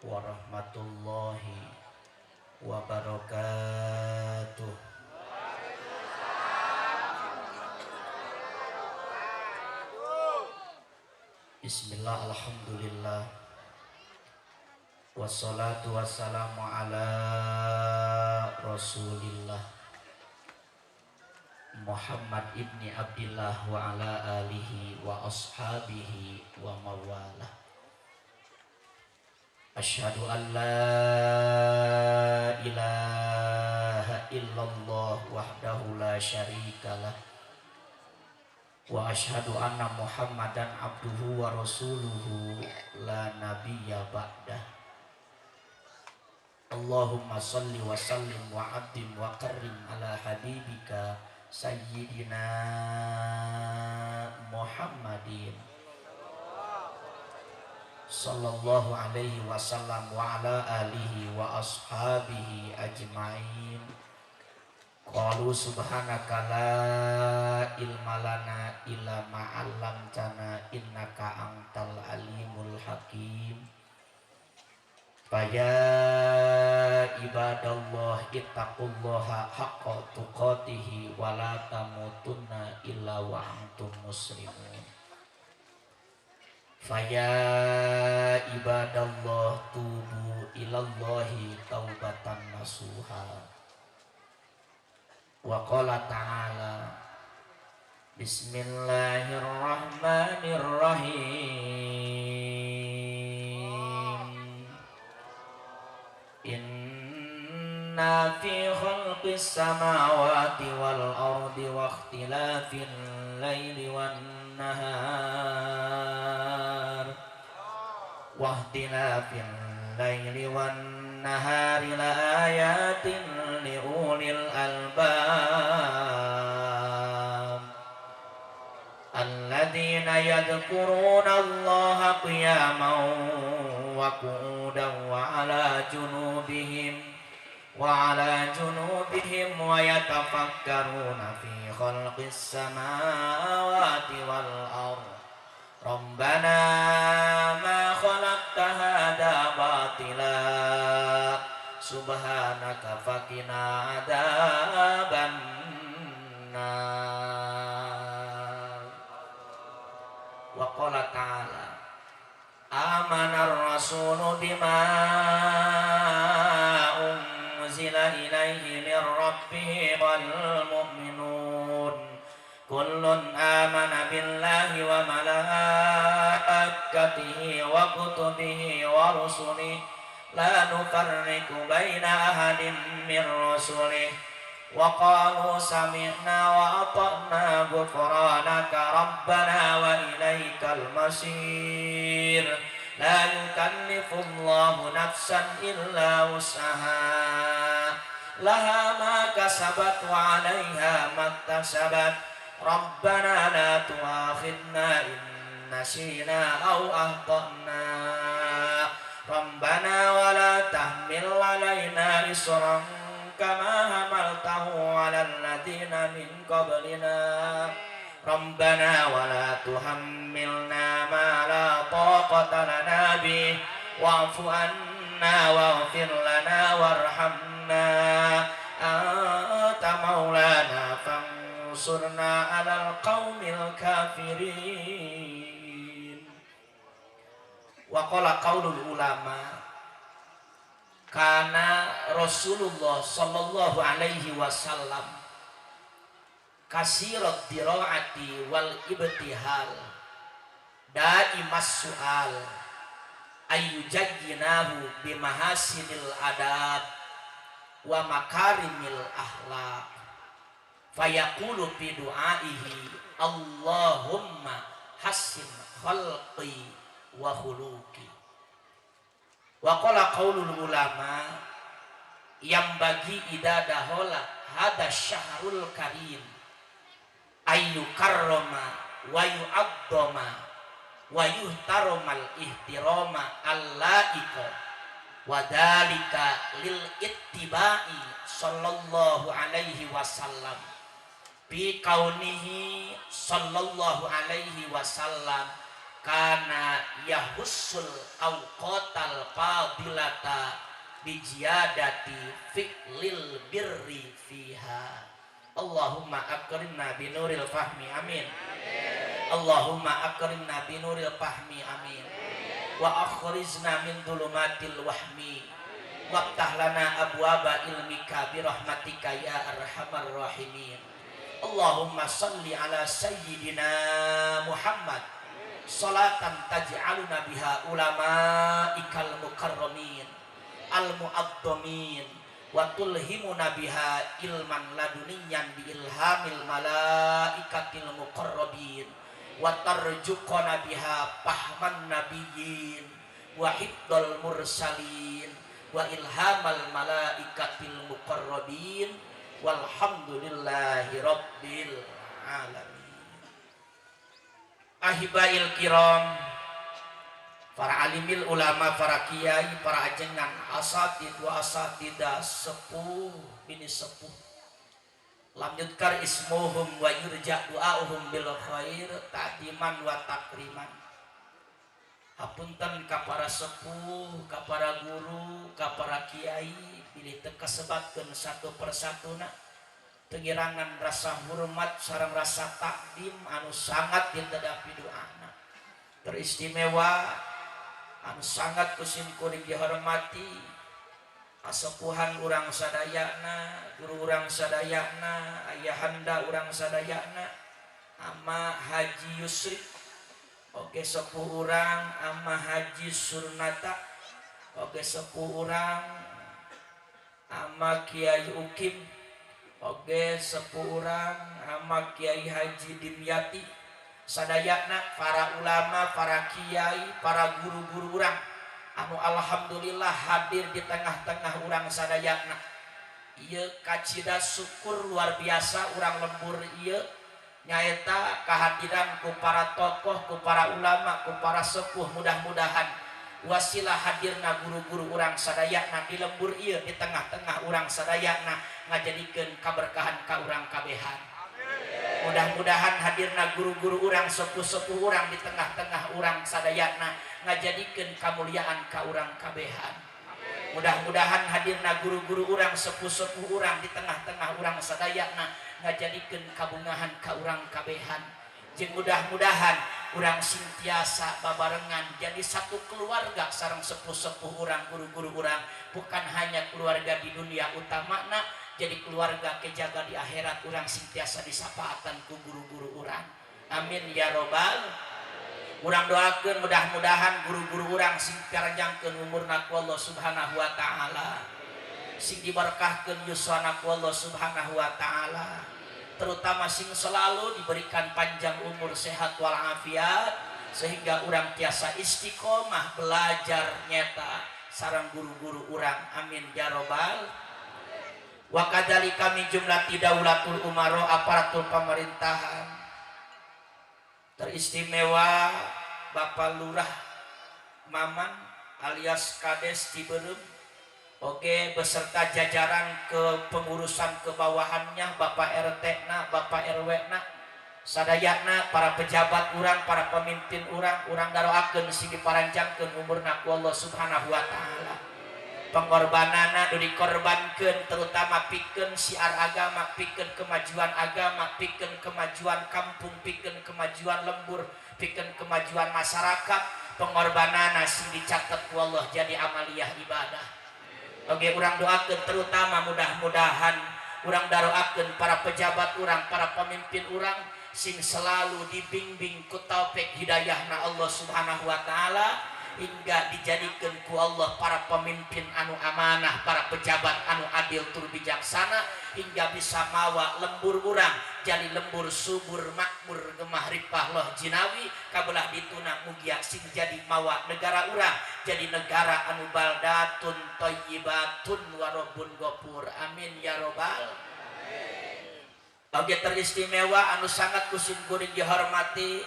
warahmatullahi wabarakatuh. Bismillah, alhamdulillah, wassalatu wassalamu ala rasulillah Muhammad ibni Abdillah wa ala alihi wa ashabihi wa mawalah. Asyhadu an la ilaha illallah wahdahu la syarikalah wa asyhadu anna Muhammadan abduhu wa rasuluhu la nabiyya ba'dah. Allahumma salli wa sallim wa addim wa karrim ala habibika sayyidina Muhammadin sallallahu alaihi wasallam wa ala alihi wa ashabihi ajma'in. Qalu subhanaka la ilma lana illa ma 'allamtana innaka antal alimul hakim. Faya ibadallah ittaqullaha haqqa tuqatihi wa la tamutunna illa wa antum muslimun. Faya ibadallah tubu ilallahi taubatan nasuha. Wa qala ta'ala bismillahirrahmanirrahim. Inna fi khalqis samawati wal ardi wa ikhtilafil laili wan nahar wa ikhtilafil laili wan nahari la ayatin li ulil albab alladzina yadhkuruna Allaha qiyaman wa qu'udan wa ala junubihim wa yatafakkaruna fi khalqis samawati wal ardh Rabbana ma khalaqta hadza batila subhanaka faqina adzaban nar. Wa qala ta'ala amanar rasulu bima unzila ilaihi min rabbih wal mu'minun kullun amana billahi wa malaikatihi wa kutubihi wa rusulihi la nufarriqu baina ahadin min rusulihi wa qalu sami'na wa ata'na ghufranaka rabbana wa ilaikal masir. La yukallifullahu nafsan illa wus'aha laha ma kasabat wa 'alaiha maktasabat. Rabbana la tu'akhidna in nasina aw akhtana. Rabbana wa la tahmil 'alaina isran kama hamaltahu 'alal ladzina min qablina. Rabbana wa la tuhammilna ma la taqata lana bih wa'fu anna waghfir lana warhamna anta maulana fansurna 'alal qaumil kafirin. Wa qala qaulul ulama kana Rasulullah sallallahu alaihi wasallam kasirat diraati wal ibtihal daimas su'al ayyujajjinahu bimahasinil adab wa makarimil akhlaq fayaqulu fi du'aihi Allahumma hassin khalqi wa khuluqi. Wa qala qaulul ulama yang bagi idadahola hada syahrul karim ayu karrama wa yu'addama wa yuhtaramal ihtirama allaika wa dalika lil ittiba'i sallallahu alaihi wasallam bi kaunihi sallallahu alaihi wasallam kana yahussul awqatal fadilata bijiyadati fi'lil birri fiha. Allahumma akrimna binuril fahmi amin. Allahumma akrimna binuril fahmi amin. Wa akhrijna min dhulumatil wahmi waftah lana abwaba ilmika birahmatika ya arhamar rahimin. Allahumma salli ala sayyidina Muhammad salatan taj'aluna biha ulama'ikal mukarramin al-mu'addamin wa tulhimuna biha ilman laduniyan bi ilhamil malaikatil muqarrabin wa tarjuqana biha fahman nabiyyin wa hifdzal mursalin wa ilhamal malaikatil muqarrabin walhamdulillahi rabbil alamin. Ahibail kiram, para alimil ulama, para kiai, para ajengan, asatid wa asatidah, sepuh bini sepuh, lam yudkar ismuhum wa yurja du'auhum bil khair ta'diman wa takriman. Hapunten ka para sepuh, ka para guru, ka para kiai, pilih teka sebatkeun satu persatuna tengirangan rasa hormat sareng rasa takdim anu sangat ditadapi doana teristimewa anu sangat kusim kuring dihormati kasepuhan urang sadayana, guru urang sadayana, ayahanda urang sadayana, ama Haji Yusri oge sepuh urang, ama Haji Surnata oge sepuh urang, ama Kiai Ukim oge sepuh urang, ama Kiai Haji Dimyati sadayana, para ulama, para kiai, para guru-guru urang anu alhamdulillah hadir di tengah-tengah urang sadayana. Ieu kacida syukur luar biasa urang lembur ieu nyaeta kehadiran ku para tokoh, ku para ulama, ku para sepuh. Mudah-mudahan wasilah hadirna guru-guru urang sadayana di lembur ieu di tengah-tengah urang sadayana ngajadikeun kaberkahan ka urang kabehan. Mudah-mudahan hadirna guru-guru urang, sepuh-sepuh urang di tengah-tengah urang sadayana ngajadikeun kamuliaan ka urang kabehan. Mudah-mudahan hadirna guru-guru urang, sepuh-sepuh urang di tengah-tengah urang sadayana ngajadikeun kabungahan ka urang kabehan. Jeung mudah-mudahan urang sintiasa babarengan jadi satu keluarga sareng sepuh-sepuh urang, guru-guru urang, bukan hanya keluarga di dunia utamana, jadi keluarga kejaga di akhirat urang sintiasa disapaatan ku guru-guru urang. Amin ya robbal. Urang doakeun mudah-mudahan guru-guru urang sing karanjangkeun umurna ku Allah Subhanahu wa taala, sing diberkahkeun yuswana ku Allah Subhanahu wa taala, terutama sing selalu diberikan panjang umur, sehat walafiat, sehingga urang tiasa istiqomah belajar nyata sareng guru-guru urang. Amin ya robbal. Wa kadzalika min jumlati daulatul umaro, aparatur pemerintahan, teristimewa Bapak Lurah Maman alias Kades Ciberem oke beserta jajaran kepengurusan kebawahannya, Bapak RT na, Bapak RW na sadayana, para pejabat urang, para pemimpin urang, urang daroakeun sing diparanjangkeun umurna ku Allah Subhanahu wa taala. Pengorbanana nu dikorbankeun terutama pikeun siar agama, pikeun kemajuan agama, pikeun kemajuan kampung, pikeun kemajuan lembur, pikeun kemajuan masyarakat. Pengorbanana sing dicatet ku Allah jadi amaliyah ibadah. Oke, urang doakeun terutama mudah-mudahan urang daroakeun para pejabat urang, para pemimpin urang sing selalu dibimbing ku taufik hidayahna Allah Subhanahu wa taala, hingga dijadikan ku Allah para pemimpin anu amanah, para pejabat anu adil tur bijaksana, hingga bisa mawa lembur urang jadi lembur subur makmur gemah ripah loh jinawi kabelah dituna mugia sing jadi mawa negara urang jadi negara anu baldatun thayyibatun warobun gopur. Amin ya robbal. Oge teristimewa anu sangat kusim kuring dihormati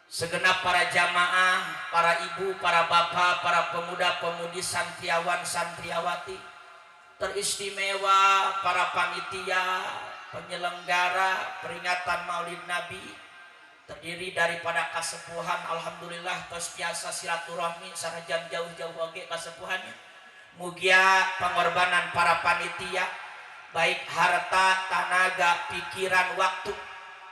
segenap para jamaah, para ibu, para bapak, para pemuda-pemudi, santriawan, santriawati, teristimewa para panitia, penyelenggara peringatan Maulid Nabi, terdiri daripada kasepuhan. Alhamdulillah tos biasa silaturahmi sanajan jauh-jauh oge kasepuhannya. Mugia pengorbanan para panitia baik harta, tenaga, pikiran, waktu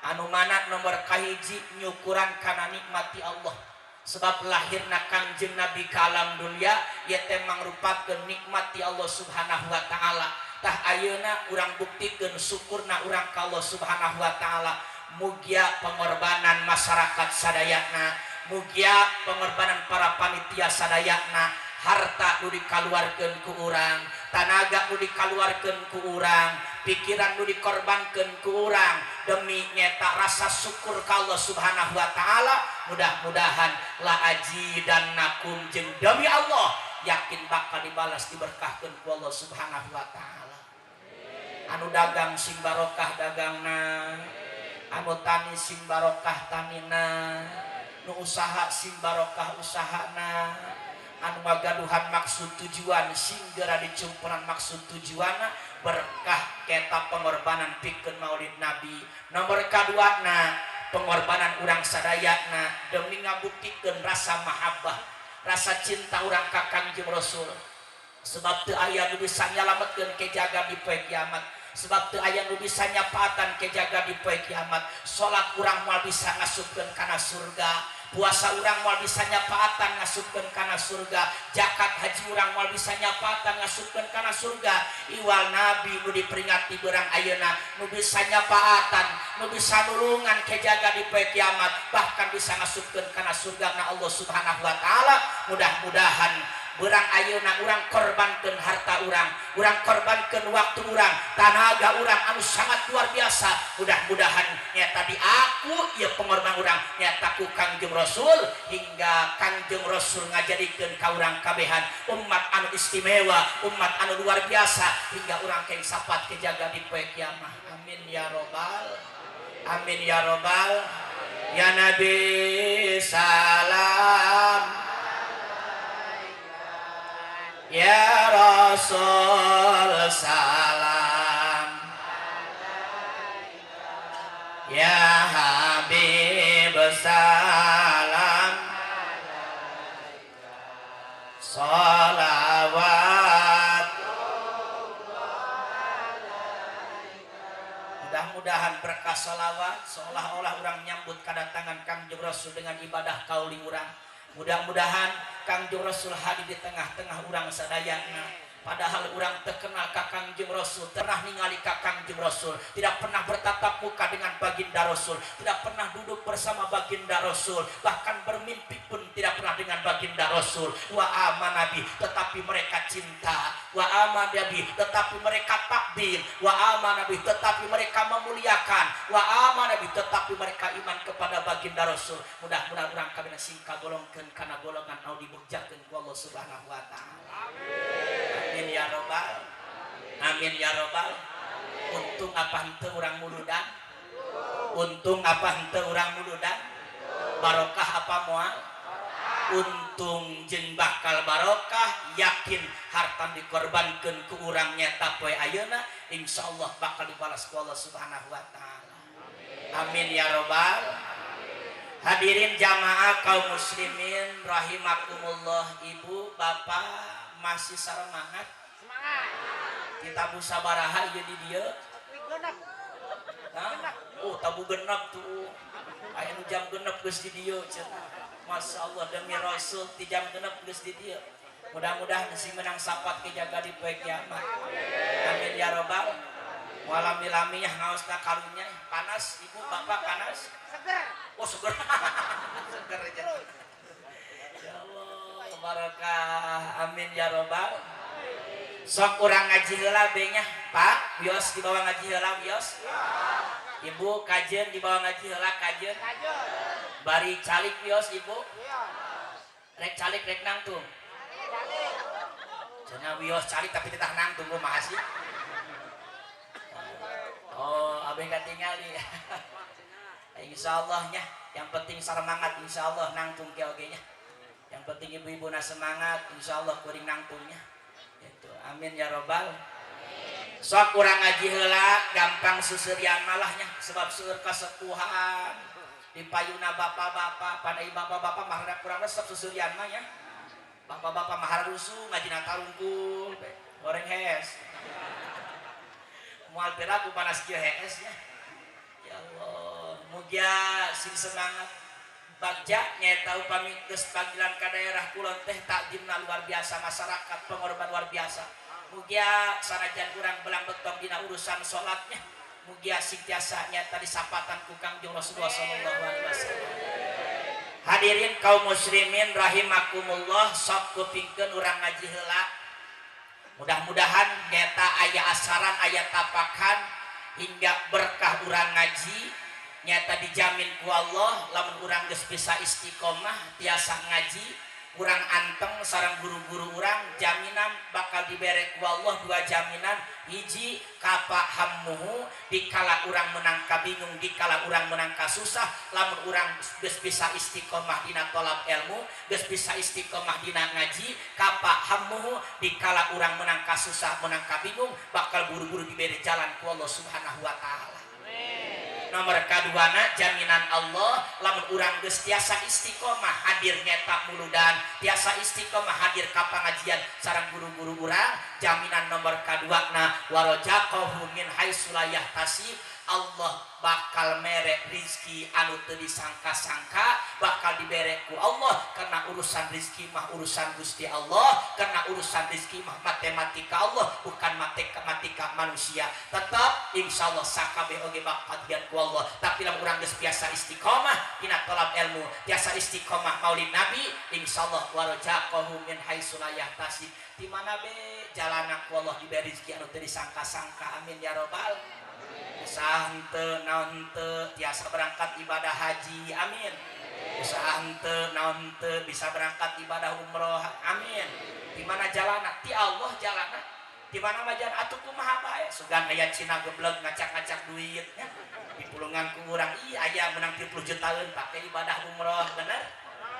anu mana nomor kahiji nyukuran kana nikmati Allah. Sebab lahirna Kangjeng Nabi ka alam dunia ieu teh mangrupakeun nikmati Allah Subhanahu wa taala. Tah ayeuna urang buktikeun syukurna urang ka Allah Subhanahu wa taala. Mugia pengorbanan masyarakat sadayana, mugia pengorbanan para panitia sadayana, harta nu dikaluarkeun ku urang, tenaga nu dikaluarkeun ku urang, pikiran nu dikorbankeun ku urang demi nyeta rasa syukur ka Allah Subhanahu wa taala. Mudah-mudahan la ajidannakum jeung demi Allah yakin bakal dibalas diberkahkeun ku Allah Subhanahu wa taala. Anu dagang sing barokah dagangna, anu tani sing barokah tanina, nu usaha sing barokah usahana, anu magaduhan maksud tujuan sing geura dicumpuran maksud tujuanna berkah keta pengorbanan pikeun maulid Nabi. Nomor kaduana pengorbanan urang sadayana demi ngabuktikeun rasa mahabbah, rasa cinta urang ka Kangjeng Rasul. Sebab teu aya nu bisa nyalametkeun ke jaga di poe kiamat, sebab teu aya nu bisa nyapaatan ke jaga di poe kiamat. Salat urang moal bisa ngasupkeun kana surga, puasa urang moal bisa nyapaatan ngasupkeun kana surga, zakat haji urang moal bisa nyapaatan ngasupkeun kana surga. Iwal Nabi nu diperingati beurang ayeuna nu bisa nyapaatan, nu bisa nulungan ke jaga di poe kiamat, bahkan bisa ngasupkeun kana surga na Allah Subhanahu wa taala. Mudah-mudahan urang ayeuna urang korbankeun harta urang korbankeun waktu urang, tenaga urang anu sangat luar biasa. Mudah-mudahan nyata di aku ieu pengorban urang nyata ku Kangjeng Rasul, hingga Kangjeng Rasul ngajadikeun ka urang kabehan umat anu istimewa, umat anu luar biasa, hingga urang keng sapat kejaga di poe kiamat. Amin ya robbal, amin ya robbal. Ya Nabi salam, ya Rasul salam, ya Habib salam, salawat. Mudah-mudahan berkah salawat seolah-olah orang nyambut kedatangan Kangjeng Rasul dengan ibadah kauli urang. Mudah-mudahan Kangjeng Rasul hadir di tengah-tengah urang sadayana. Padahal urang terkenal ka Kangjeng Rasul, pernah ningali ka Kangjeng Rasul, tidak pernah bertatap muka dengan baginda Rasul, tidak pernah duduk bersama baginda Rasul, bahkan bermimpi pun tidak pernah dengan baginda Rasul. Wa aman Nabi, tetapi mereka cinta. Wa aman Nabi, tetapi mereka takbir. Wa aman Nabi, tetapi mereka memuliakan. Wa aman Nabi, tetapi mereka iman kepada baginda Rasul. Mudah-mudahan urang kabeh sing kagolongkeun kana golongan anu dibegjakeun ku Allah Subhanahu wa taala. Amin ya robbal, amin ya robbal. Untung apa henteu urang muludan, untung apa henteu urang muludan, barokah apa moal, untung jeung bakal barokah. Yakin harta dikorbankeun ku urang nyata poe ayeuna insyaallah bakal dibalas ku Allah Subhanahu wa taala. Amin ya robbal. Hadirin jamaah kaum muslimin rahimakumullah, ibu bapak masih semangat? Semangat. Kita musabaraha ieu di dieu. Nah, oh tabu genep tuh. Aya nu jam genep geus di dieu cenah. Masyaallah demi Rasul ti jam genep geus di dieu. Mudah-mudahan si menang sapat ke jaga di poe kiamat. Amin ya robbal. Walam milaminya ngaosna karunya panas ibu bapak panas. Seger. Oh seger. Seger aja. Ya Allah, barakah. Amin ya robbal. Sok urang ngaji heula be nya, Pak. Wios di bawah ngaji heula wios. Ibu kajen di bawah ngaji heula kajen. Bari calik wios ibu. Rek calik rek nangtung. Cenah wios calik tapi tetah nangtung kumaha sih? Oh, abeng katingali. Insyaallah nya, yang penting semangat insyaallah nangtung ke oge nya. Yang penting ibu-ibu na semangat insyaallah kuring nangtungnya. Itu. Amin ya robbal. Sok urang ngaji heula gampang suseurean malahnya sebab seueur kasepuhan. di payuna bapak-bapak pada bapak-bapak mah kurang resep susurian mah ya. Bapak-bapak mahar rusuh ngajina tarungkul goreng hes. Moal piraku panas kieu hes ya. Ya Allah, mugia sing semangat bagja nyata upami geus panggilan ka daerah kulon teh takjimna luar biasa, masyarakat pengorban luar biasa. Mugia sanajan urang belang betong dina urusan salatnya, mugia singtiasa nyata disapatan ku Kangjeng Rasulullah sallallahu alaihi wasallam. Hadirin kaum muslimin rahimakumullah, sok kupingkeun urang ngaji heula. Mudah-mudahan nyata aya asaran aya tapakan hingga berkah urang ngaji nyata dijamin ku Allah lamun urang geus bisa istiqomah tiasa ngaji urang anteng sareng guru-guru urang jaminan bakal dibere ku Allah dua jaminan. Hiji kapahammuhu dikala urang menang kabingung dikala urang menang kasusah lamun urang geus bisa istiqomah dina thalab ilmu geus bisa istiqomah dina ngaji kapahammuhu dikala urang menang kasusah menang kabingung bakal buru-buru diberi jalan ku Allah subhanahu wa ta'ala. Nomor kaduana jaminan Allah lamun urang geus tiasa istiqomah hadir nyata muludan tiasa istiqomah hadir ka pangajian sareng guru-guru urang jaminan nomor kaduana warajaqahu min haitsu la yahtasib Allah bakal merek rizki anu teu disangka-sangka bakal dibere ku Allah karena urusan rizki mah urusan Gusti Allah karena urusan rizki mah matematika Allah bukan matematika manusia. Tetap insyaallah sakabeh oge bakal dian ku Allah tapi lamun urang geus biasa istiqomah dina thalab ilmu biasa istiqomah maulid nabi insyaallah warajaqahu min haitsu la yahtasib di mana be jalanna ku Allah diberi rizki anu teu disangka-sangka amin ya rabbal usaha henteu naon henteu tiasa berangkat ibadah haji amin usaha henteu naon henteu bisa berangkat ibadah umroh amin di mana jalanna ti Allah jalanna di mana mah jalan atuh kumaha bae sugan aya cina gebleg ngacak-ngacak duit ya dipulungan ku urang ieu aya menang 30 jutaan pake ibadah umroh bener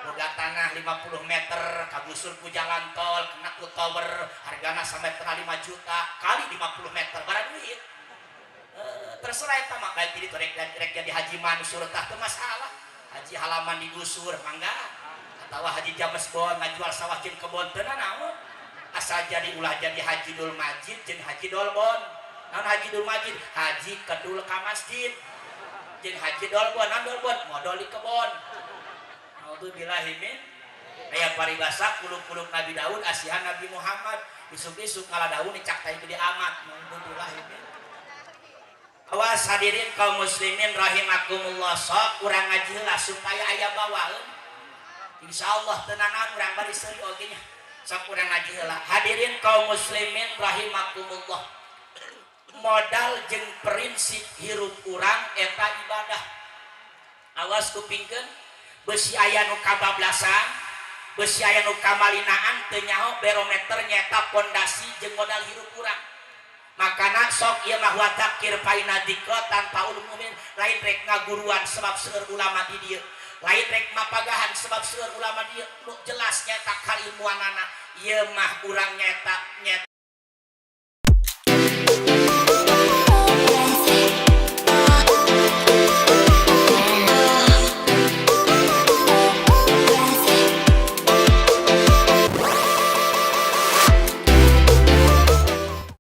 boga tanah 50 meter kagusur ku jalan tol kena ku tower hargana sampai 5 juta kali 50 meter barang duit. Terserah eta mah baik jadi rek jadi haji mansur tah teu masalah haji halaman digusur mangga atawa haji jamesbon ngajual sawah jeung kebon teu naon asal jadi ulah jadi haji dul majid jeung haji dolbon. Naon haji dul majid haji kedul ka masjid jeung haji dolbon naon dolbon modal di kebon. Naudzubillahi min aya paribasa kuluk-kuluk Nabi Daud asihan Nabi Muhammad isuk-isuk kala daun dicak teh gede amat. Naudzubillahi min. Awas hadirin kaum muslimin rahimakumullah sok urang ngaji heula supaya aya bawaeun insyaallah tenanan urang bari seuri oge nya sok urang ngaji heula. Hadirin kaum muslimin rahimakumullah modal jeung prinsip hirup urang eta ibadah. Awas kupingkeun beusi aya nu kabablasan beusi aya nu kamalinaan teu nyaho barometer nyata pondasi jeung modal hirup urang. Makana sok ieu mah wa takir paina dikra tanpa ulumin lain rek ngaguruan sebab seueur ulama di dieu lain rek mapagahan sebab seueur ulama di dieu jelas nyata kailmuanana ieu mah urang nyata